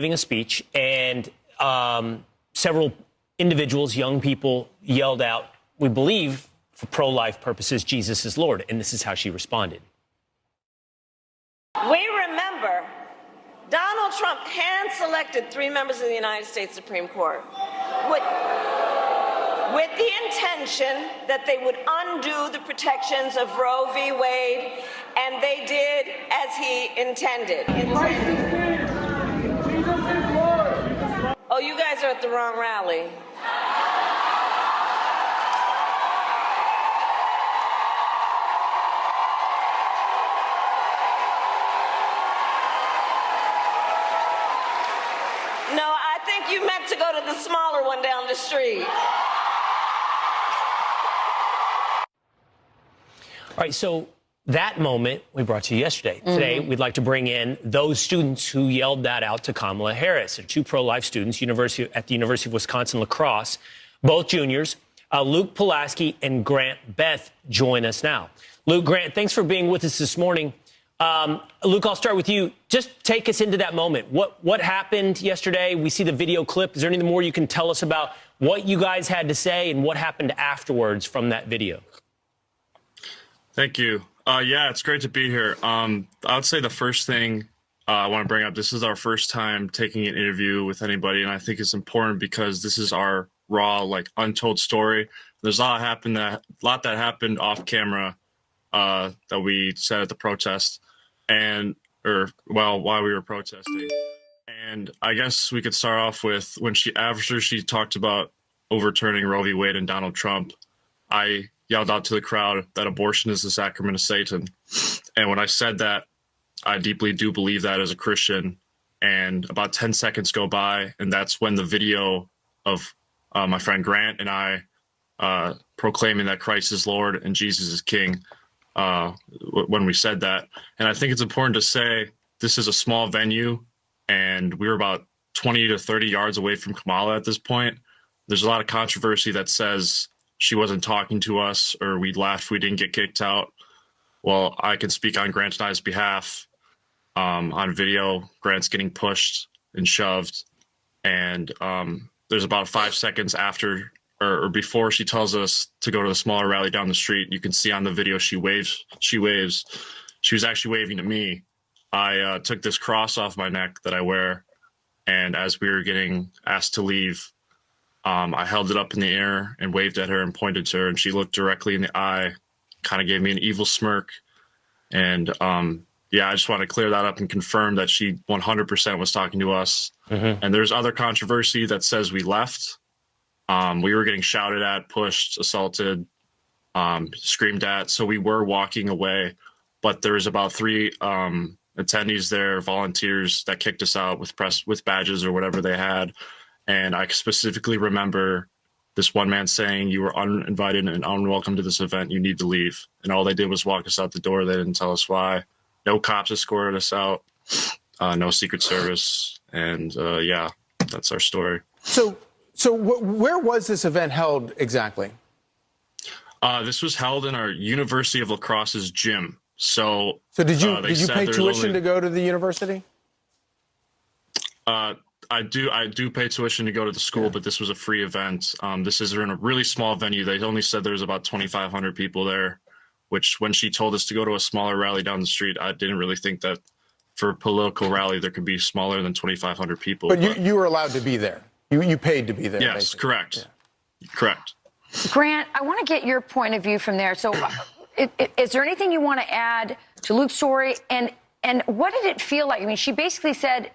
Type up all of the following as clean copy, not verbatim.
giving a speech, and several individuals, young people, yelled out, "We believe, for pro-life purposes, Jesus is Lord." And this is how she responded. We remember Donald Trump hand-selected 3 members of the United States Supreme Court with the intention that they would undo the protections of Roe v. Wade, and they did as he intended. Oh, you guys are at the wrong rally. No, I think you meant to go to the smaller one down the street. All right, so that moment we brought to you yesterday. Today, we'd like to bring in those students who yelled that out to Kamala Harris. They're 2 pro-life students at the University of Wisconsin La Crosse, both juniors. Luke Pulaski and Grant Beth join us now. Luke, Grant, thanks for being with us this morning. Luke, I'll start with you. Just take us into that moment. What happened yesterday? We see the video clip. Is there anything more you can tell us about what you guys had to say and what happened afterwards from that video? Thank you. Yeah, it's great to be here. I would say the first thing I want to bring up, this is our first time taking an interview with anybody, and I think it's important because this is our raw, untold story. There's a lot that happened off camera that we said at the protest, while we were protesting. And I guess we could start off with after she talked about overturning Roe v. Wade and Donald Trump, I yelled out to the crowd that abortion is the sacrament of Satan. And when I said that, I deeply do believe that as a Christian. And about 10 seconds go by, and that's when the video of my friend Grant and I proclaiming that Christ is Lord and Jesus is King, when we said that. And I think it's important to say this is a small venue, and we were about 20 to 30 yards away from Kamala at this point. There's a lot of controversy that says she wasn't talking to us or we left, we didn't get kicked out. Well, I can speak on Grant and I's behalf. On video, Grant's getting pushed and shoved. And there's about 5 seconds after or before she tells us to go to the smaller rally down the street. You can see on the video she waves. She was actually waving to me. I took this cross off my neck that I wear. And as we were getting asked to leave, I held it up in the air and waved at her and pointed to her, and she looked directly in the eye, kind of gave me an evil smirk. And yeah, I just want to clear that up and confirm that she 100% was talking to us. And there's other controversy that says we left. We were getting shouted at, pushed, assaulted, screamed at. So we were walking away, but there was about 3 attendees there, volunteers, that kicked us out with badges or whatever they had. And I specifically remember this one man saying, "You were uninvited and unwelcome to this event. You need to leave." And all they did was walk us out the door. They didn't tell us why. No cops escorted us out. No Secret Service. And yeah, that's our story. So where was this event held exactly? This was held in our University of La Crosse's gym. So did you pay tuition to go to the university? I do pay tuition to go to the school, but this was a free event. This is in a really small venue. They only said there was about 2,500 people there, which when she told us to go to a smaller rally down the street, I didn't really think that for a political rally there could be smaller than 2,500 people. But you were allowed to be there. You paid to be there. Yes, basically. correct. Yeah. Correct. Grant, I want to get your point of view from there. So is there anything you want to add to Luke's story? And what did it feel like? I mean, she basically said,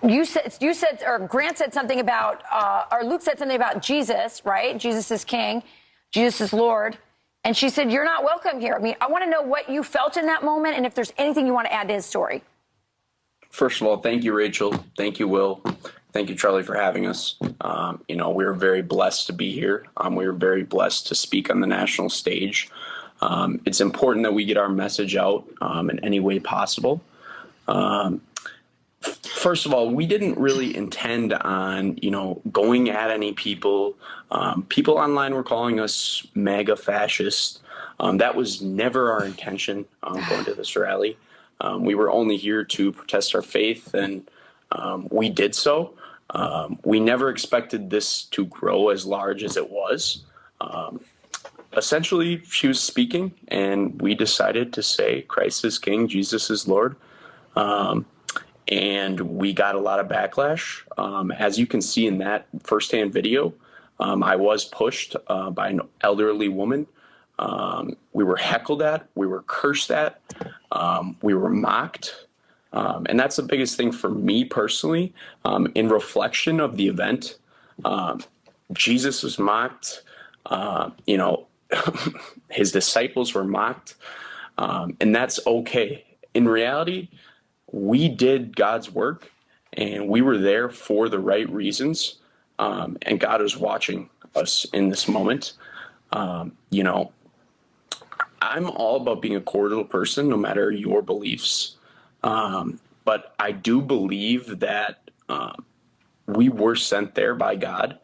you said, or Grant said something about, or Luke said something about Jesus, right? Jesus is King, Jesus is Lord. And she said, "You're not welcome here." I mean, I want to know what you felt in that moment and if there's anything you want to add to his story. First of all, thank you, Rachel. Thank you, Will. Thank you, Charlie, for having us. We're very blessed to be here. We were very blessed to speak on the national stage. It's important that we get our message out in any way possible. First of all, we didn't really intend on, going at any people. People online were calling us MAGA fascist. That was never our intention going to this rally. We were only here to protest our faith and we did so. We never expected this to grow as large as it was. Essentially, she was speaking, and we decided to say, Christ is King, Jesus is Lord. And we got a lot of backlash. As you can see in that firsthand video, I was pushed by an elderly woman. We were heckled at, we were cursed at, we were mocked. And that's the biggest thing for me personally. In reflection of the event, Jesus was mocked, his disciples were mocked, and that's okay. In reality, we did God's work, and we were there for the right reasons, and God is watching us in this moment. I'm all about being a cordial person, no matter your beliefs. But I do believe that we were sent there by God,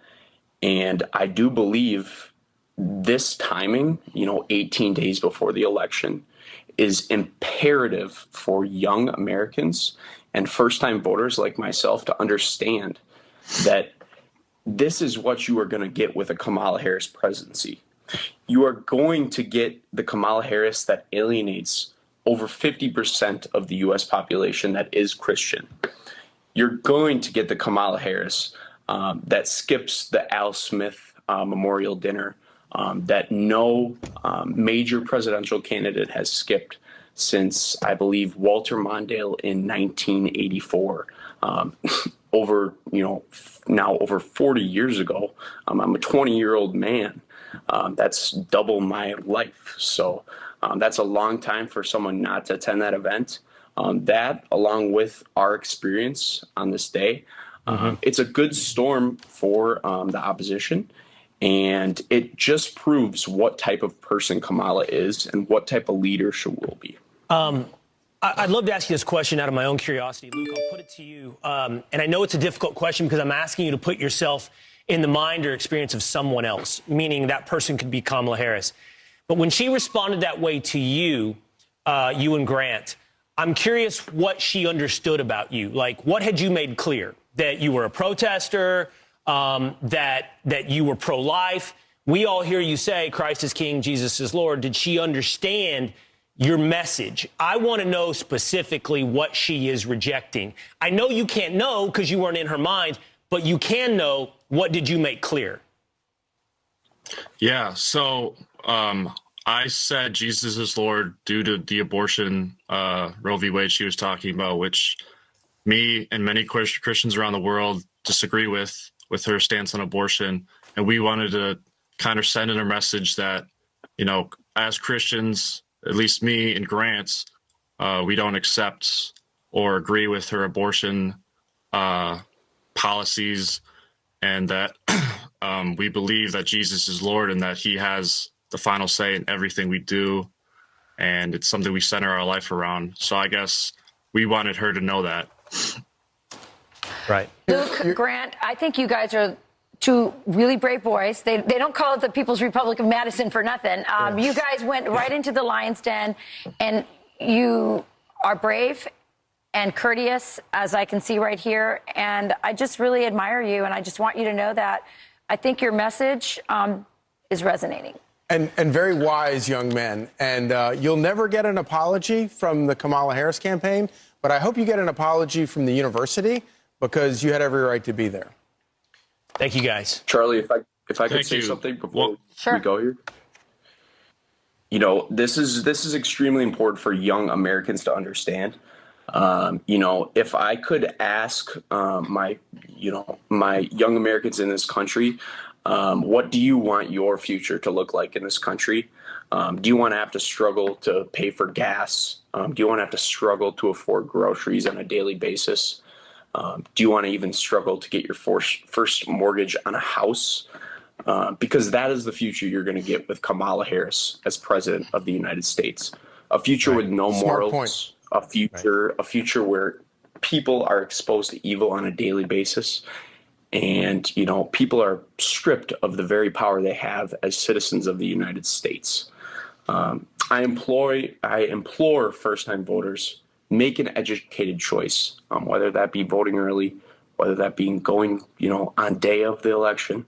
and I do believe this timing, 18 days before the election, is imperative for young Americans and first-time voters like myself to understand that this is what you are going to get with a Kamala Harris presidency. You are going to get the Kamala Harris that alienates over 50% of the U.S. population that is Christian. You're going to get the Kamala Harris that skips the Al Smith memorial dinner that no major presidential candidate has skipped since, I believe, Walter Mondale in 1984. Now over 40 years ago. I'm a 20-year-old man. That's double my life. So that's a long time for someone not to attend that event. That, along with our experience on this day, it's a good storm for the opposition. And it just proves what type of person Kamala is and what type of leader she will be. I'd love to ask you this question out of my own curiosity. Luke, I'll put it to you. And I know it's a difficult question because I'm asking you to put yourself in the mind or experience of someone else, meaning that person could be Kamala Harris. But when she responded that way to you, you and Grant, I'm curious what she understood about you. Like, what had you made clear? That you were a protester, that you were pro-life? We all hear you say, Christ is King, Jesus is Lord. Did she understand your message? I want to know specifically what she is rejecting. I know you can't know because you weren't in her mind, but you can know, what did you make clear? Yeah, so I said Jesus is Lord due to the abortion Roe v. Wade she was talking about, which me and many Christians around the world disagree with her stance on abortion. And we wanted to kind of send in a message that, as Christians, at least me and Grant, we don't accept or agree with her abortion policies, and that we believe that Jesus is Lord and that he has the final say in everything we do. And it's something we center our life around. So I guess we wanted her to know that. Right. Luke, Grant, I think you guys are two really brave boys. They don't call it the People's Republic of Madison for nothing. You guys went right into the lion's den, and you are brave and courteous, as I can see right here. And I just really admire you, and I just want you to know that I think your message is resonating. And very wise young men. And you'll never get an apology from the Kamala Harris campaign, but I hope you get an apology from the university, because you had every right to be there. Thank you, guys. Charlie, if I could say something before we go here. This is extremely important for young Americans to understand. If I could ask my young Americans in this country, what do you want your future to look like in this country? Do you want to have to struggle to pay for gas? Do you want to have to struggle to afford groceries on a daily basis? Do you want to even struggle to get your first mortgage on a house? Because that is the future you're going to get with Kamala Harris as president of the United States. A future with no morals, a future where people are exposed to evil on a daily basis. And, people are stripped of the very power they have as citizens of the United States. I implore first-time voters make an educated choice, whether that be voting early, whether that be going, on day of the election.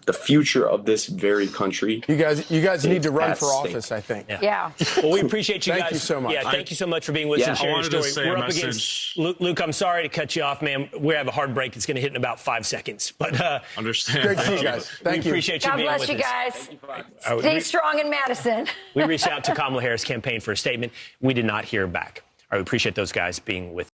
The future of this very country. You guys need to run for office, I think. Yeah. Well, we appreciate you guys. Thank you so much. Yeah, thank you so much for being with us and sharing your story. We're up against Luke. I'm sorry to cut you off, man. We have a hard break. It's going to hit in about 5 seconds. But understand. Great to see you guys. Thank you. We appreciate you God being bless with you us. guys. Stay strong in Madison. We reached out to Kamala Harris campaign for a statement. We did not hear back. We appreciate those guys being with us.